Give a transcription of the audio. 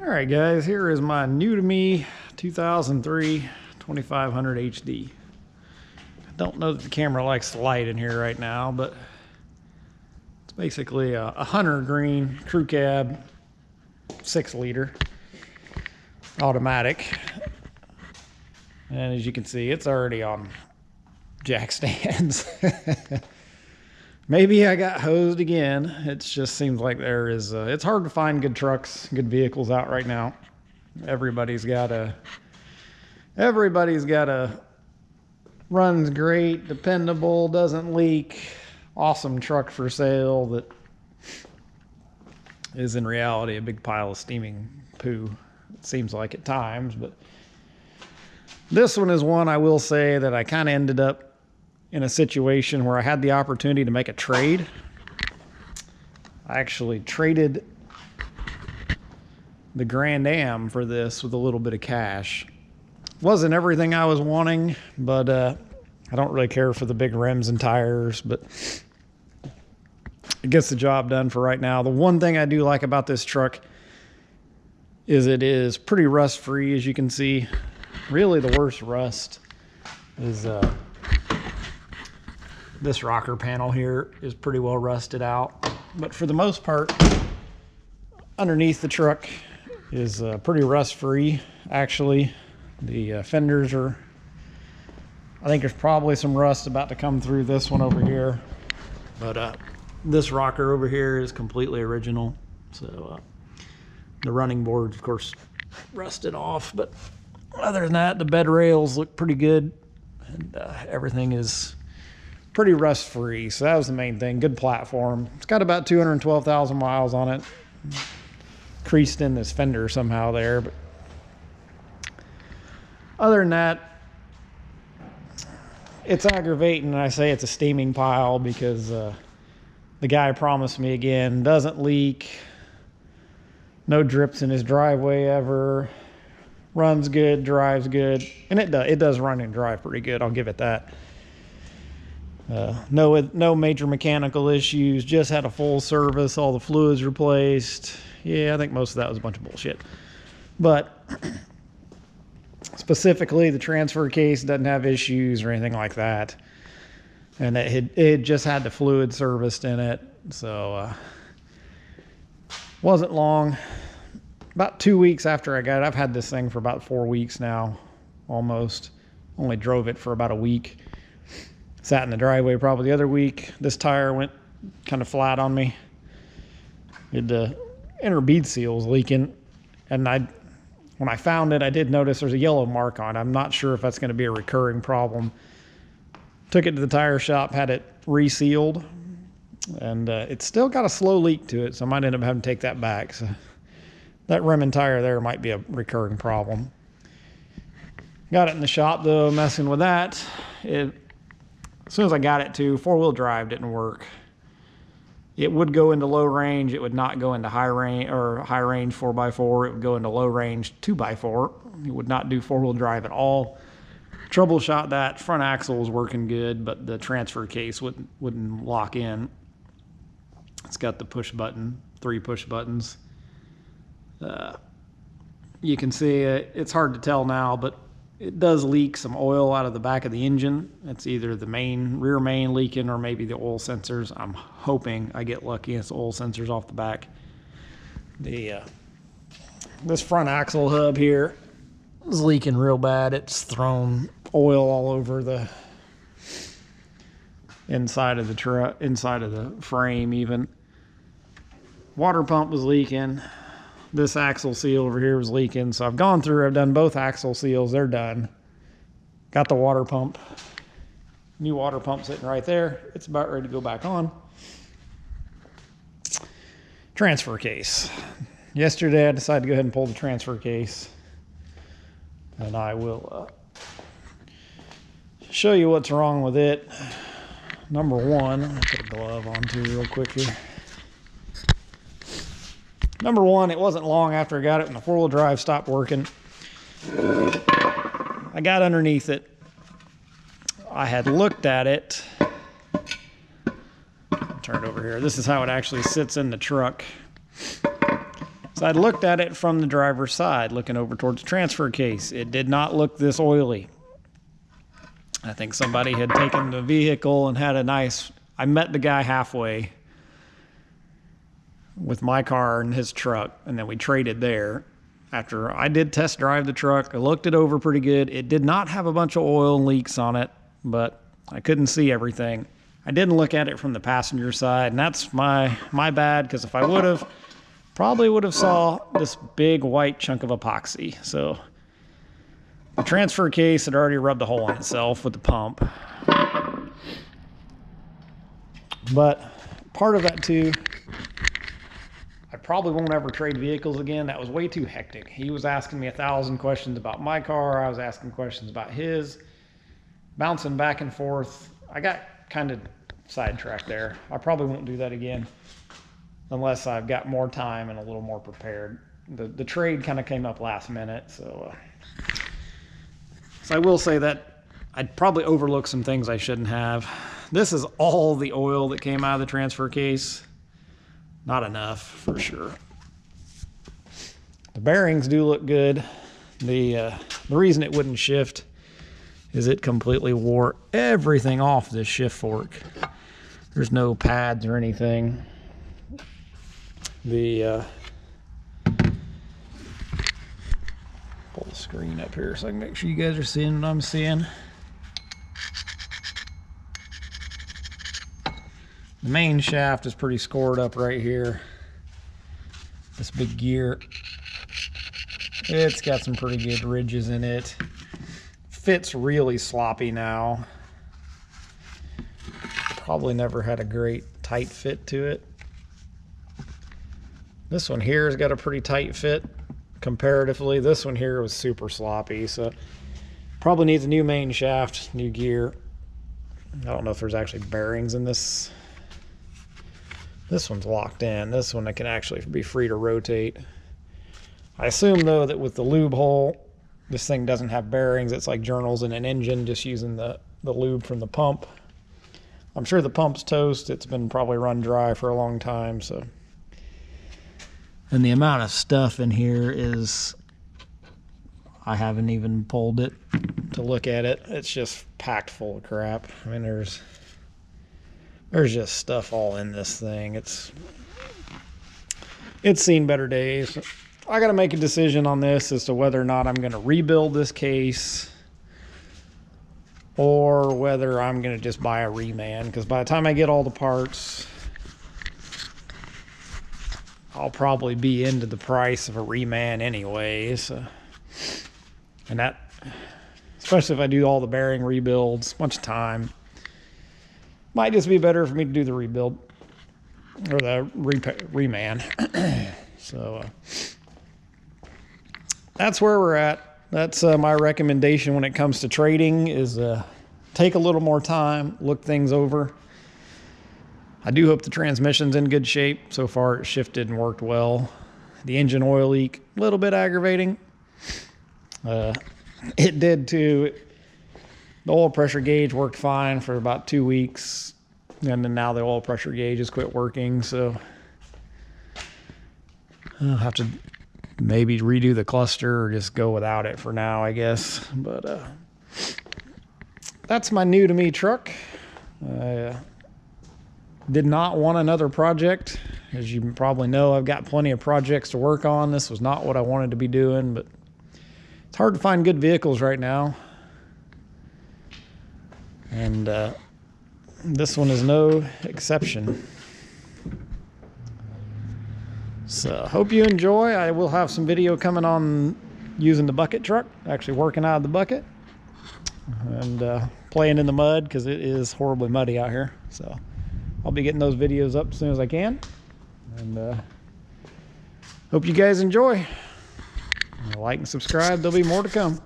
All right, guys, here is my new to me 2003 2500 HD. I don't know that the camera likes the light in here right now, but it's basically a hunter green crew cab 6-liter automatic. And as you can see, it's already on jack stands. Maybe I got hosed again. It just seems like there is, it's hard to find good trucks, good vehicles out right now. Everybody's got a runs great, dependable, doesn't leak, awesome truck for sale that is in reality a big pile of steaming poo. It seems like at times, but this one is one I will say that I kind of ended up in a situation where I had the opportunity to make a trade. I actually traded the Grand Am for this with a little bit of cash. Wasn't everything I was wanting, but I don't really care for the big rims and tires, but it gets the job done for right now. The one thing I do like about this truck is it is pretty rust free, as you can see. Really the worst rust is this rocker panel here is pretty well rusted out, but for the most part underneath the truck is pretty rust free. Actually, the fenders are, I think there's probably some rust about to come through this one over here, but this rocker over here is completely original. So the running boards of course rusted off, but other than that the bed rails look pretty good, and everything is pretty rust free. So that was the main thing. Good platform. It's got about 212,000 miles on it. Creased in this fender somehow there, but other than that, it's aggravating. I say it's a steaming pile because the guy promised me again, doesn't leak, no drips in his driveway ever, runs good, drives good, and it does run and drive pretty good. I'll give it that. No major mechanical issues, just had a full service, all the fluids replaced. Yeah, I think most of that was a bunch of bullshit. But specifically, the transfer case doesn't have issues or anything like that. And it just had the fluid serviced in it. So, wasn't long. About 2 weeks after I got it, I've had this thing for about 4 weeks now, almost. Only drove it for about a week. Sat in the driveway probably the other week. This tire went kind of flat on me. The inner bead seal was leaking, and when I found it, I did notice there's a yellow mark on it. I'm not sure if that's going to be a recurring problem. Took it to the tire shop, had it resealed, and it's still got a slow leak to it, so I might end up having to take that back. So that rim and tire there might be a recurring problem. Got it in the shop though, messing with that. As soon as I got it to, 4-wheel drive didn't work. It would go into low range. It would not go into high range 4x4. It would go into low range 2x4. It would not do 4-wheel drive at all. Troubleshot that. Front axle was working good, but the transfer case wouldn't lock in. It's got the push button, 3 push buttons. You can see it's hard to tell now, but it does leak some oil out of the back of the engine. It's either the rear main leaking or maybe the oil sensors. I'm hoping I get lucky. It's the oil sensors off the back. This front axle hub here is leaking real bad. It's thrown oil all over the inside of the truck, inside of the frame even. Water pump was leaking. This axle seal over here was leaking, so I've gone through, I've done both axle seals, they're done. Got the water pump, new water pump sitting right there. It's about ready to go back on. Transfer case. Yesterday I decided to go ahead and pull the transfer case, and I will show you what's wrong with it. Number one, I'll put a glove on too real quick here. Number one, it wasn't long after I got it when the 4-wheel drive stopped working. I got underneath it. I had looked at it. Turn it over here. This is how it actually sits in the truck. It's So I looked at it from the driver's side, looking over towards the transfer case. It did not look this oily. I think somebody had taken the vehicle and had a nice... I met the guy halfway with my car and his truck, and then we traded there. After I did test drive the truck, I looked it over pretty good. It did not have a bunch of oil leaks on it, but I couldn't see everything. I didn't look at it from the passenger side, and that's my bad, because if I would have, probably would have saw this big white chunk of epoxy. So the transfer case had already rubbed a hole in itself with the pump. But part of that too, I probably won't ever trade vehicles again. That was way too hectic. He was asking me 1,000 questions about my car. I was asking questions about his, bouncing back and forth. I got kind of sidetracked there. I probably won't do that again unless I've got more time and a little more prepared. The trade kind of came up last minute, so I will say that I'd probably overlook some things I shouldn't have. This is all the oil that came out of the transfer case. Not enough, for sure. The bearings do look good. The reason it wouldn't shift is it completely wore everything off this shift fork. There's no pads or anything. Pull the screen up here so I can make sure you guys are seeing what I'm seeing. The main shaft is pretty scored up right here. This big gear, it's got some pretty good ridges in it. Fits really sloppy now. Probably never had a great tight fit to it. This one here has got a pretty tight fit comparatively. This one here was super sloppy, so probably needs a new main shaft, new gear. I don't know if there's actually bearings in this. This one's locked in. This one I can actually be free to rotate. I assume though that with the lube hole, this thing doesn't have bearings. It's like journals in an engine, just using the lube from the pump. I'm sure the pump's toast. It's been probably run dry for a long time, so. And the amount of stuff in here is, I haven't even pulled it to look at it. It's just packed full of crap. I mean, there's just stuff all in this thing. It's seen better days. I got to make a decision on this as to whether or not I'm going to rebuild this case or whether I'm going to just buy a reman, because by the time I get all the parts, I'll probably be into the price of a reman anyways. And that, especially if I do all the bearing rebuilds, much time. Might just be better for me to do the rebuild or the reman. So that's where we're at. That's my recommendation when it comes to trading is take a little more time, look things over. I do hope the transmission's in good shape. So far it shifted and worked well. The engine oil leak, a little bit aggravating. It did too. The oil pressure gauge worked fine for about 2 weeks, and then now the oil pressure gauge has quit working, so I'll have to maybe redo the cluster or just go without it for now, I guess. But that's my new to me truck. I did not want another project. As you probably know, I've got plenty of projects to work on. This was not what I wanted to be doing, but it's hard to find good vehicles right now. And this one is no exception. So hope you enjoy. I will have some video coming on using the bucket truck, actually working out of the bucket and playing in the mud because it is horribly muddy out here. So I'll be getting those videos up as soon as I can. And hope you guys enjoy. Like and subscribe. There'll be more to come.